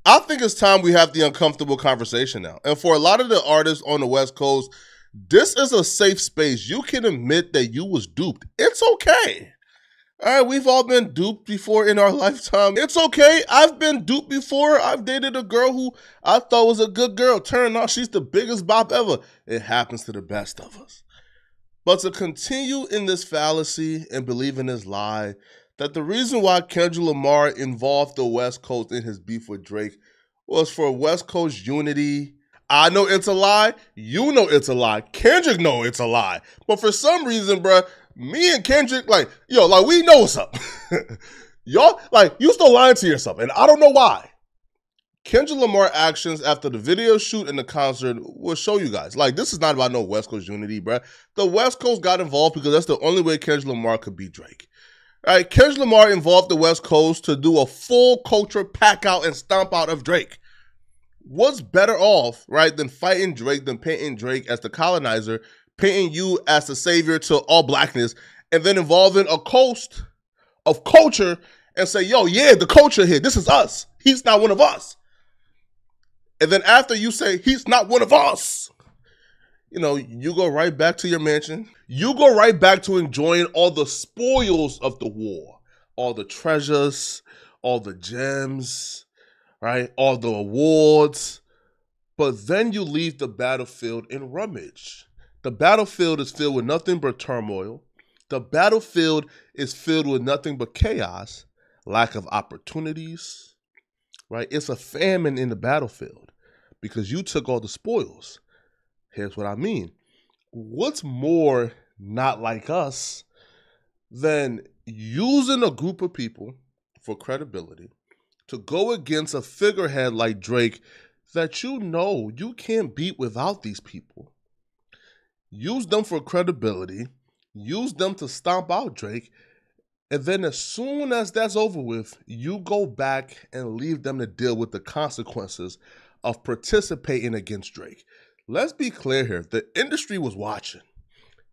I think it's time we have the uncomfortable conversation now. And for a lot of the artists on the West Coast, this is a safe space. You can admit that you was duped. It's okay. All right, we've all been duped before in our lifetime. It's okay. I've been duped before. I've dated a girl who I thought was a good girl. Turned out she's the biggest bop ever. It happens to the best of us. But to continue in this fallacy and believe in this lie, that the reason why Kendrick Lamar involved the West Coast in his beef with Drake was for West Coast unity. I know it's a lie. You know it's a lie. Kendrick know it's a lie. But for some reason, bruh, me and Kendrick, we know what's up. Y'all, you still lying to yourself, and I don't know why. Kendrick Lamar actions after the video shoot and the concert will show you guys. This is not about no West Coast unity, bruh. The West Coast got involved because that's the only way Kendrick Lamar could beat Drake. All right, Kendrick Lamar involved the West Coast to do a full culture pack out and stomp out of Drake. What's better off, right, than fighting Drake, than painting Drake as the colonizer, painting you as the savior to all blackness, and then involving a coast of culture and say, yo, yeah, the culture here, this is us. He's not one of us. And then after you say, he's not one of us, you go right back to your mansion. You go right back to enjoying all the spoils of the war, all the treasures, all the gems, right? All the awards. But then you leave the battlefield in rummage. The battlefield is filled with nothing but turmoil. The battlefield is filled with nothing but chaos, lack of opportunities, right? It's a famine in the battlefield because you took all the spoils. Here's what I mean. What's more not like us than using a group of people for credibility to go against a figurehead like Drake that you can't beat without these people? Use them for credibility, use them to stomp out Drake, and then as soon as that's over with, you go back and leave them to deal with the consequences of participating against Drake. Let's be clear here. The industry was watching.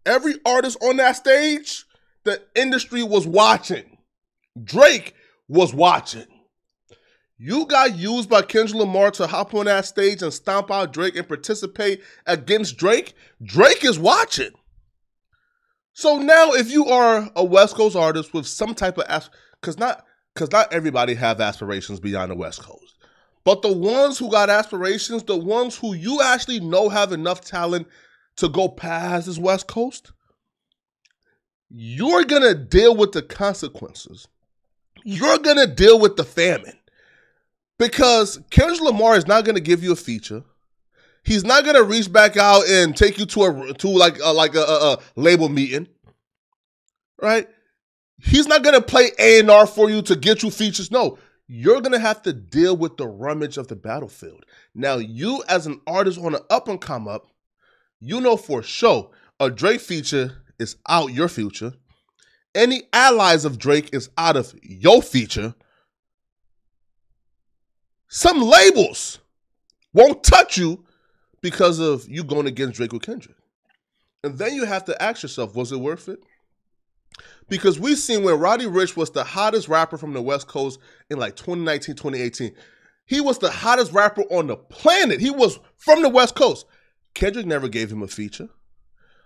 Every artist on that stage, the industry was watching. Drake was watching. You got used by Kendrick Lamar to hop on that stage and stomp out Drake and participate against Drake. Drake is watching. So now if you are a West Coast artist with some type of, because not everybody have aspirations beyond the West Coast. But the ones who got aspirations, the ones who you actually know have enough talent to go past this West Coast, you're going to deal with the consequences. You're going to deal with the famine. Because Kendrick Lamar is not going to give you a feature. He's not going to reach back out and take you to a label meeting, right? He's not going to play A&R for you to get you features. No. You're going to have to deal with the rummage of the battlefield. Now, you as an artist on an up and come up, you know for sure a Drake feature is out your future. Any allies of Drake is out of your feature. Some labels won't touch you because of you going against Drake or Kendrick. And then you have to ask yourself, was it worth it? Because we've seen when Roddy Ricch was the hottest rapper from the West Coast in 2019, 2018. He was the hottest rapper on the planet. He was from the West Coast. Kendrick never gave him a feature.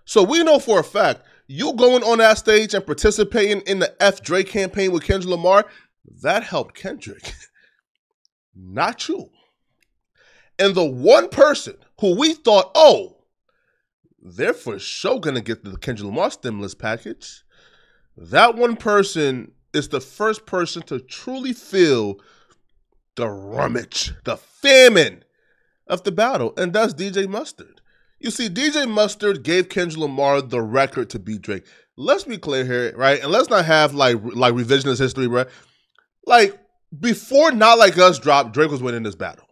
So we know for a fact, you going on that stage and participating in the F Drake campaign with Kendrick Lamar, that helped Kendrick, not you. And the one person who we thought, they're for sure going to get the Kendrick Lamar stimulus package, that one person is the first person to truly feel the rummage, the famine of the battle, and that's DJ Mustard. You see, DJ Mustard gave Kendrick Lamar the record to beat Drake. Let's be clear here, right? And let's not have like revisionist history, right? Before Not Like Us dropped, Drake was winning this battle.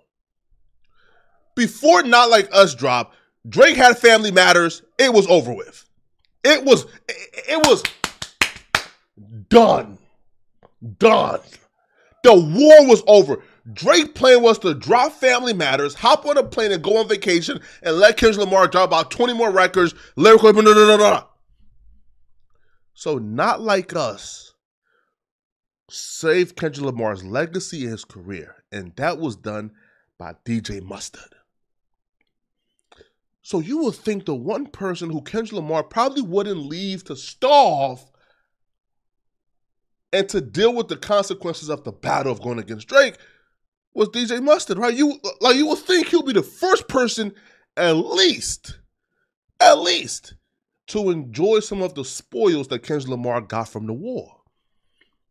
Before Not Like Us dropped, Drake had Family Matters. It was over with. It was done. The war was over. Drake plan was to drop Family Matters, hop on a plane and go on vacation and let Kendrick Lamar drop about 20 more records, lyrical, blah, blah, blah, blah. So Not Like Us saved Kendrick Lamar's legacy and his career. and that was done by DJ Mustard. So you would think the one person who Kendrick Lamar probably wouldn't leave to starve and to deal with the consequences of the battle of going against Drake was DJ Mustard, right? You would think he'll be the first person at least, to enjoy some of the spoils that Kendrick Lamar got from the war.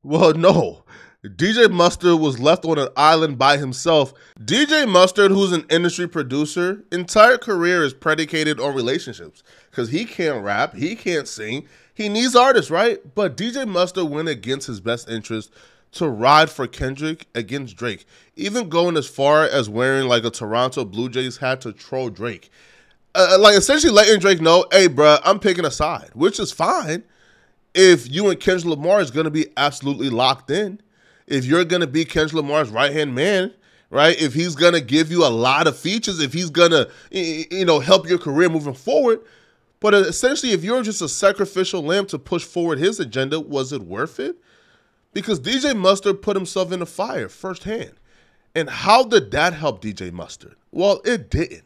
Well, no. DJ Mustard was left on an island by himself. DJ Mustard, who's an industry producer, entire career is predicated on relationships because he can't rap, he can't sing, he needs artists, right? But DJ Mustard went against his best interest to ride for Kendrick against Drake, even going as far as wearing like a Toronto Blue Jays hat to troll Drake. Like essentially letting Drake know, hey, bruh, I'm picking a side, which is fine if you and Kendrick Lamar is going to be absolutely locked in. If you're going to be Kendrick Lamar's right-hand man, right? If he's going to give you a lot of features, if he's going to, help your career moving forward. But essentially, if you're just a sacrificial lamb to push forward his agenda, was it worth it? Because DJ Mustard put himself in the fire firsthand. And how did that help DJ Mustard? Well, it didn't.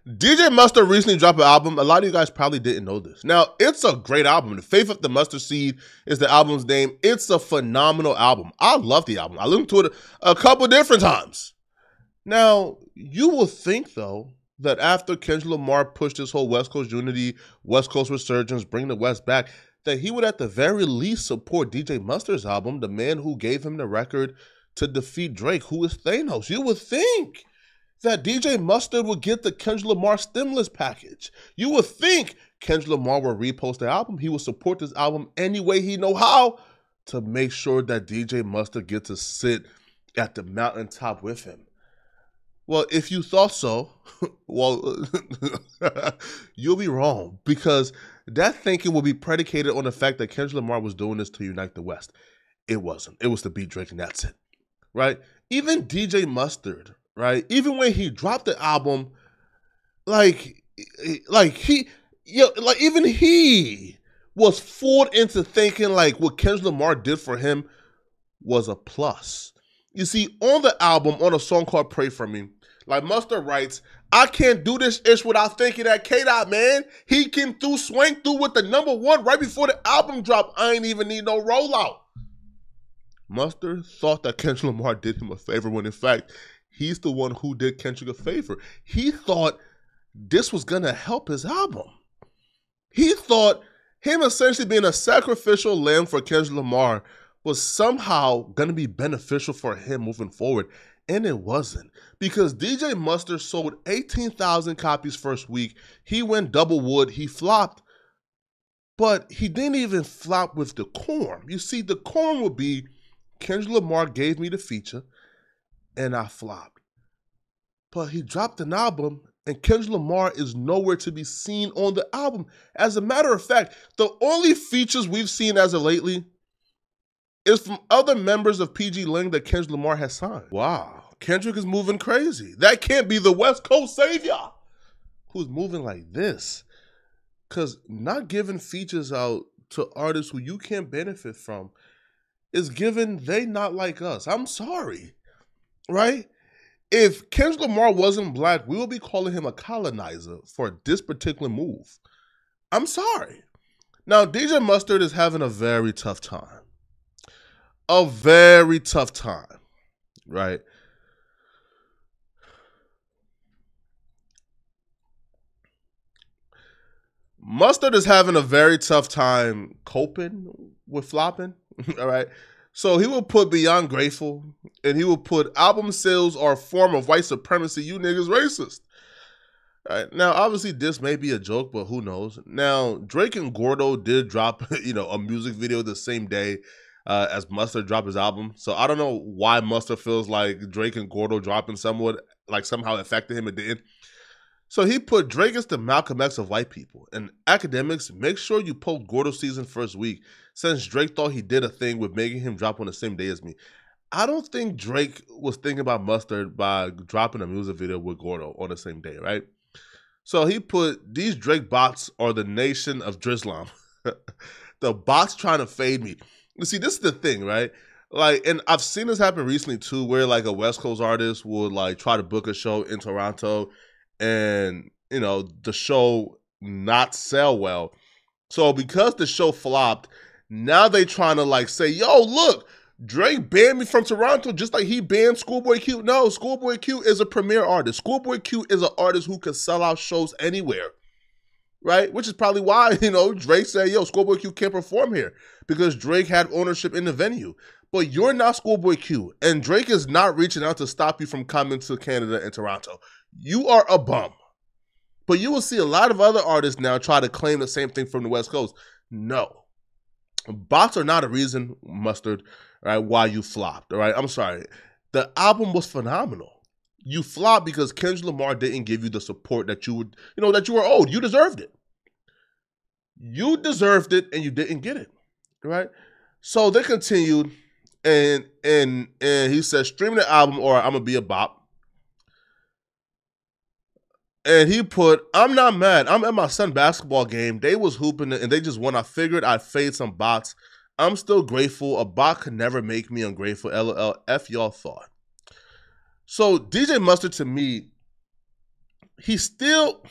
DJ Mustard recently dropped an album. A lot of you guys probably didn't know this. Now, it's a great album. The Faith of the Mustard Seed is the album's name. It's a phenomenal album. I love the album. I listened to it a couple different times. Now, you will think, though, that after Kendrick Lamar pushed this whole West Coast unity, West Coast resurgence, bring the West back, that he would at the very least support DJ Mustard's album, the man who gave him the record to defeat Drake, who is Thanos. You would think that DJ Mustard would get the Kendrick Lamar stimulus package. You would think Kendrick Lamar would repost the album. He would support this album any way he know how to make sure that DJ Mustard gets to sit at the mountaintop with him. Well, if you thought so, well, you'll be wrong, because that thinking will be predicated on the fact that Kendrick Lamar was doing this to unite the West. It wasn't. It was to beat Drake, and that's it, right? Even DJ Mustard, right? Even when he dropped the album, even he was fooled into thinking like what Kendrick Lamar did for him was a plus. You see, on the album, on a song called Pray For Me, like Mustard writes, I can't do this ish without thinking that K-Dot, man. He came through, swang through with the #1 right before the album dropped. I ain't even need no rollout. Mustard thought that Kendrick Lamar did him a favor when in fact, he's the one who did Kendrick a favor. He thought this was going to help his album. He thought him essentially being a sacrificial lamb for Kendrick Lamar was somehow going to be beneficial for him moving forward. And it wasn't, because DJ Mustard sold 18,000 copies first week. He went double wood. He flopped. But he didn't even flop with decorum. You see, decorum would be Kendrick Lamar gave me the feature and I flopped. But he dropped an album and Kendrick Lamar is nowhere to be seen on the album. As a matter of fact, the only features we've seen as of lately is from other members of PG Ling that Kendrick Lamar has signed. Wow, Kendrick is moving crazy. That can't be the West Coast savior who's moving like this. Because not giving features out to artists who you can't benefit from is given they not like us. I'm sorry, right? If Kendrick Lamar wasn't black, we would be calling him a colonizer for this particular move. I'm sorry. Now, DJ Mustard is having a very tough time. A very tough time, right? Mustard is having a very tough time coping with flopping, all right? So he will put Beyond Grateful, and he will put album sales are a form of white supremacy. You niggas racist. All right. Now, obviously, this may be a joke, but who knows? Now, Drake and Gordo did drop, a music video the same day as Mustard dropped his album. So I don't know why Mustard feels like Drake and Gordo dropping somehow affected him. It didn't. So he put Drake is the Malcolm X of white people. And academics, make sure you post Gordo season first week, since Drake thought he did a thing with making him drop on the same day as me. I don't think Drake was thinking about Mustard by dropping a music video with Gordo on the same day, right? So he put, these Drake bots are the nation of Drizlam. The bots trying to fade me. You see, this is the thing, right? Like, and I've seen this happen recently too, where like a West Coast artist would like try to book a show in Toronto, and the show not sell well. So because the show flopped, now they trying to like say, yo, look, Drake banned me from Toronto just like he banned Schoolboy Q. No, Schoolboy Q is a premier artist. Schoolboy Q is an artist who can sell out shows anywhere, right? Which is probably why, Drake said, yo, Schoolboy Q can't perform here because Drake had ownership in the venue. But you're not Schoolboy Q, and Drake is not reaching out to stop you from coming to Canada and Toronto. You are a bum. But you will see a lot of other artists now try to claim the same thing from the West Coast. No. Bots are not a reason, Mustard, right, why you flopped, all right? I'm sorry. The album was phenomenal. You flopped because Kendrick Lamar didn't give you the support that you would, that you were owed. You deserved it. You deserved it, and you didn't get it, right? So they continued, and he said, stream the album or I'm going to be a bop. And he put, I'm not mad. I'm at my son's basketball game. They was hooping and they just won. I figured I'd fade some bots. I'm still grateful. A bot could never make me ungrateful. LOL. F y'all thought. So DJ Mustard, to me, he still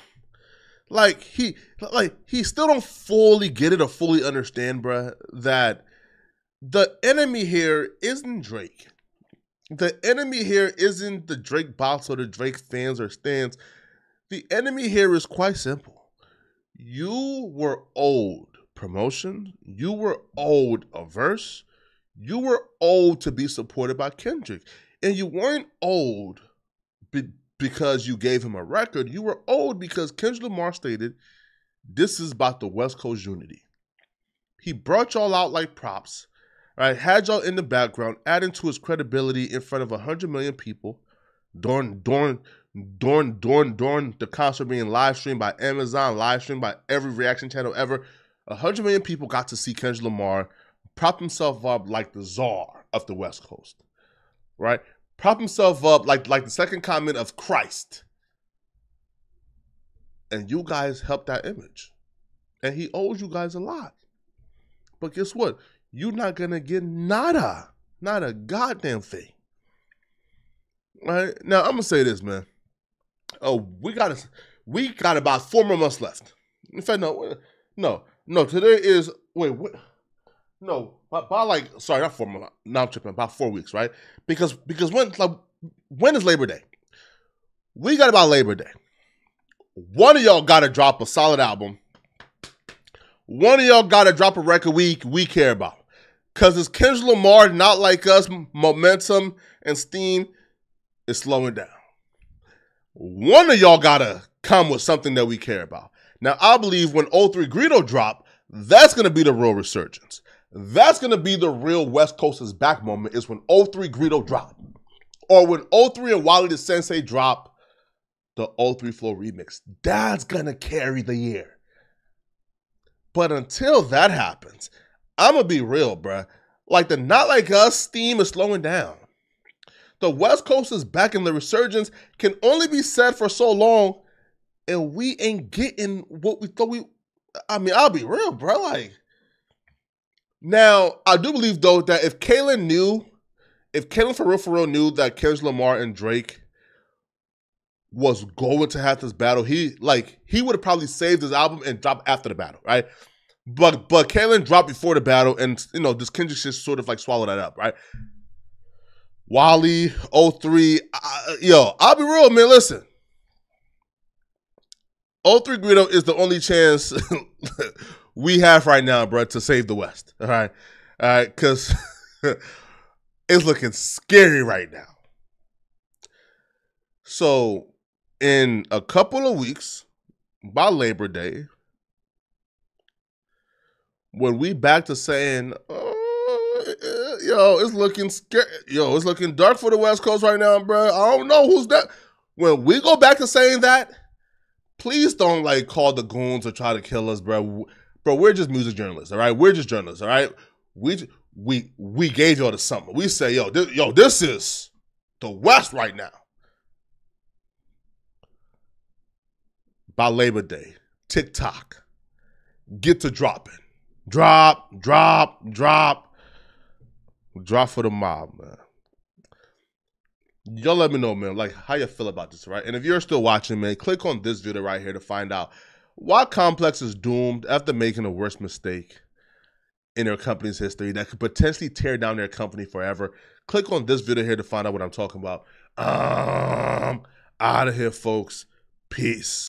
he still don't fully get it or fully understand, bruh, that the enemy here isn't Drake. The enemy here isn't the Drake bots or the Drake fans or stands. The enemy here is quite simple. You were owed promotion. You were owed a verse. You were owed to be supported by Kendrick. And you weren't owed because you gave him a record. You were owed because Kendrick Lamar stated, this is about the West Coast unity. He brought y'all out like props, right? Had y'all in the background, adding to his credibility in front of 100 million people during the concert being live streamed by Amazon, live streamed by every reaction channel ever. 100 million people got to see Kendrick Lamar prop himself up like the czar of the West Coast, right? Prop himself up like the second comment of Christ. And you guys helped that image. And he owes you guys a lot. But guess what? You're not going to get nada. Not a goddamn thing. Right? Now, I'm going to say this, man. Oh, we got about 4 more months left. In fact, no. Today is by sorry, not 4 months. Now I'm tripping. About 4 weeks, right? Because when is Labor Day? We got about Labor Day. One of y'all got to drop a solid album. One of y'all got to drop a record we care about. Because it's Kendrick Lamar, not like us, momentum and steam is slowing down. One of y'all got to come with something that we care about. Now, I believe when 03 Greedo drop, that's going to be the real resurgence. That's going to be the real West Coast is back moment is when 03 Greedo drop. Or when 03 and Wally the Sensei drop the 03 Flow remix. That's going to carry the year. But until that happens, I'm going to be real, bruh. Like the Not Like Us steam is slowing down. The West Coast is back and the resurgence can only be said for so long, and we ain't getting what we thought we... I mean, I'll be real, bro. Like, now, I do believe, though, that if Kalen for real knew that Kendrick Lamar and Drake was going to have this battle, he would have probably saved his album and dropped after the battle, right? But Kalen dropped before the battle, and this Kendrick shit sort of like swallowed that up, right? Wally, 03, I'll be real, man. Listen, 03 Greedo is the only chance we have right now, bro, to save the West. All right, because it's looking scary right now. So, in a couple of weeks, by Labor Day, when we back to saying, it's looking scary. It's looking dark for the West Coast right now, bro. I don't know who's that. When we go back to saying that, please don't call the goons or try to kill us, bro. Bro, we're just music journalists, all right? We're just journalists, all right? We gave y'all the summer. We say, this is the West right now. By Labor Day, TikTok, get to dropping. Drop. Drop for the mob, man. Y'all let me know, man, like how you feel about this, right? And if you're still watching, man, click on this video right here to find out why Complex is doomed after making the worst mistake in their company's history that could potentially tear down their company forever. Click on this video here to find out what I'm talking about. Out of here, folks. Peace.